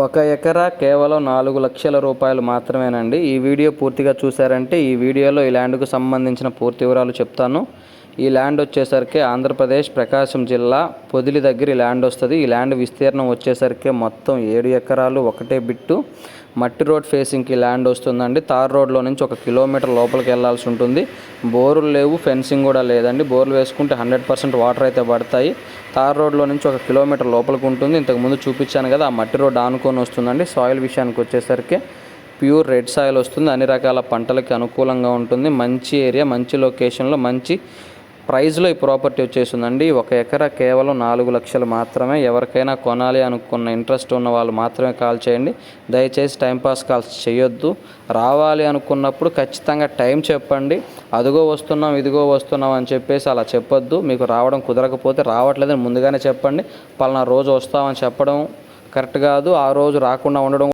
ఒక ఎకరా కేవలం 4,00,000 రూపాయలు మాత్రమేనండి. ఈ వీడియో పూర్తిగా చూసారంటే ఈ వీడియోలో ఈ ల్యాండ్కు సంబంధించిన పూర్తి వివరాలు చెప్తాను. ఈ ల్యాండ్ వచ్చేసరికి ఆంధ్రప్రదేశ్ ప్రకాశం జిల్లా పొదిలి దగ్గర ఈ ల్యాండ్ వస్తుంది. ఈ ల్యాండ్ విస్తీర్ణం వచ్చేసరికి మొత్తం 7 ఎకరాలు ఒకటే బిట్టు. మట్టి రోడ్ ఫేసింగ్కి ల్యాండ్ వస్తుందండి. తార్ రోడ్లో నుంచి 1 కిలోమీటర్ లోపలికి వెళ్ళాల్సి ఉంటుంది. బోర్లు లేవు, ఫెన్సింగ్ కూడా లేదండి. బోర్లు వేసుకుంటే 100% వాటర్ అయితే పడతాయి. తార్ రోడ్లో నుంచి 1 కిలోమీటర్ లోపలికి ఉంటుంది. ఇంతకుముందు చూపించాను కదా, ఆ మట్టి రోడ్ ఆనుకొని వస్తుందండి. సాయిల్ విషయానికి వచ్చేసరికి ప్యూర్ రెడ్ సాయిల్ వస్తుంది. అన్ని రకాల పంటలకి అనుకూలంగా ఉంటుంది. మంచి ఏరియా, మంచి లొకేషన్లో, మంచి ప్రైజ్లో ఈ ప్రాపర్టీ వచ్చేసిందండి. 1 ఎకరా కేవలం 4,00,000 మాత్రమే. ఎవరికైనా కొనాలి అనుకున్న ఇంట్రెస్ట్ ఉన్న వాళ్ళు మాత్రమే కాల్ చేయండి. దయచేసి టైంపాస్ కాల్స్ చేయొద్దు. రావాలి అనుకున్నప్పుడు ఖచ్చితంగా టైం చెప్పండి. అదిగో వస్తున్నాం, ఇదిగో వస్తున్నాం అని చెప్పేసి అలా చెప్పొద్దు. మీకు రావడం కుదరకపోతే రావట్లేదని ముందుగానే చెప్పండి. పలానా రోజు వస్తామని చెప్పడం కరెక్ట్ కాదు. ఆ రోజు రాకుండా ఉండడం